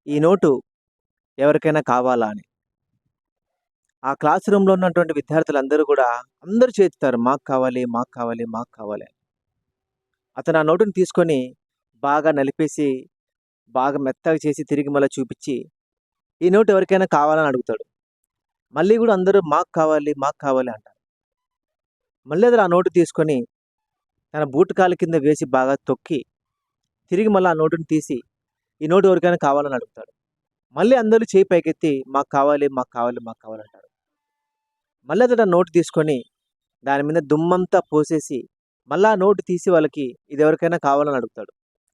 ఈ నోటు ఎవరికైనా కావాలా అని. ఆ క్లాస్ రూమ్‌లో ఉన్నటువంటి విద్యార్థులందరూ గూడా అందరూ చేత్తారు. మాకు కావాలి, మాకు కావాలి, మాకు కావాలి అని. అతను ఆ నోటుని తీసుకొని బాగా నలిపేసి, బాగా మెత్తగా చేసి తిరిగి మళ్ళా చూపిచ్చి, "ఈ నోట్ ఎవరికైనా కావాలా?" అని అడుగుతాడు. మళ్ళీ గూడా అందరూ మాకు కావాలి, మాకు కావాలి అంటారు. మళ్ళీ అతను ఆ నోటు తీసుకొని తన బూట్ కాలు కింద వేసి బాగా తొక్కి, తిరిగి మళ్ళా ఆ నోటుని తీసి, "ఈ నోట్ ఎవరికైనా కావాలని" అడుగుతాడు. మళ్ళీ అందరూ చెయ్యి పైకెత్తి "మాకు కావాలి, మాకు కావాలి, మాకు కావాలి" అంటారు. మళ్ళీ అతడు ఆ నోటు తీసుకొని దాని మీద దుమ్మంతా పోసేసి, మళ్ళా ఆ నోటు తీసి వాళ్ళకి "ఇదెవరికైనా కావాలని" అడుగుతాడు.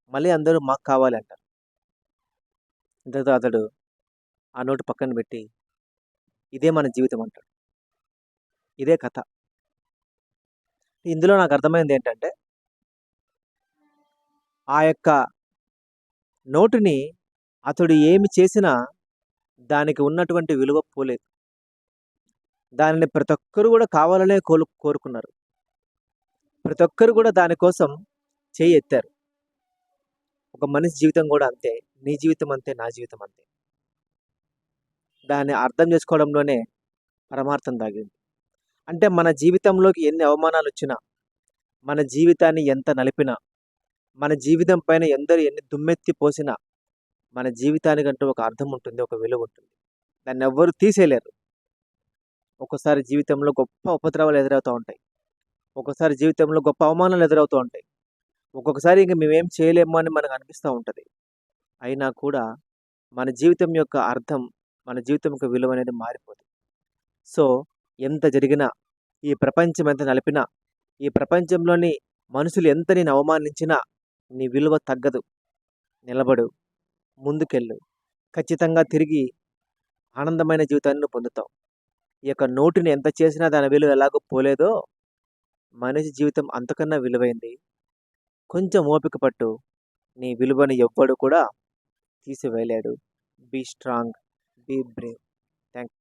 మళ్ళీ అందరూ "మాకు కావాలి" అంటారు. ఇంతటితో అతడు ఆ నోటు పక్కన పెట్టి, "ఇదే మన జీవితం" అంటాడు. ఇదే కథ. ఇందులో నాకర్థమైందేంటంటే, ఆ యొక్క నోటుని అతడు ఏమి చేసినా దానికి ఉన్నటువంటి విలువ పోలేదు. దానిని ప్రతి ఒక్కరు గూడా కావాలనే కోరుకున్నారు. ప్రతి ఒక్కరు గూడా దాని కోసం చెయ్యెత్తారు. ఒక మనిషి జీవితం గూడా అంతే. నీ జీవితం అంతే, నా జీవితం అంతే. దాన్ని అర్థం చేసుకోవడంలోనే పరమార్థం దాగింది. అంటే మన జీవితంలోకి ఎన్ని అవమానాలొచ్చినా, మన జీవితాన్ని ఎంత నలిపినా, మన జీవితం పైన ఎందరు ఎన్ని దుమ్మెత్తి పోసినా, మన జీవితానికంటూ ఒక అర్థం ఉంటుంది. ఒక విలువుంటుంది. దాన్నెవ్వరు తీసేయలేరు. ఒక్కోసారి జీవితంలో గొప్ప ఉపద్రవాలు ఎదురవుతా ఉంటాయి. ఒక్కోసారి జీవితంలో గొప్ప అవమానాలు ఎదురవుతూ ఉంటాయి. ఒక్కొక్కసారి ఇంక మేమేం చేయలేము అని మనకు అనిపిస్తా ఉంటది. అయినా కూడా మన జీవితం యొక్క అర్థం, మన జీవితం యొక్క విలువనేది మారిపోదు. సో, ఎంత జరిగినా, ఈ ప్రపంచం ఎంత నలిపినా, ఈ ప్రపంచంలోని మనుషులు ఎంత నిన్ను అవమానించినా, నీ విలువ తగ్గదు. నిలబడు. ముందుకెళ్ళు. ఖచ్చితంగా తిరిగి ఆనందమైన జీవితాన్ని నువ్వు పొందుతావు. ఈ యొక్క నోటిని ఎంత చేసినా దాని విలువ ఎలాగో పోలేదో, మనిషి జీవితం అంతకన్నా విలువైంది. కొంచెం ఓపిక పట్టు. నీ విలువని ఎవ్వడు కూడా తీసివేయలేడు. Be strong. Be brave. Thank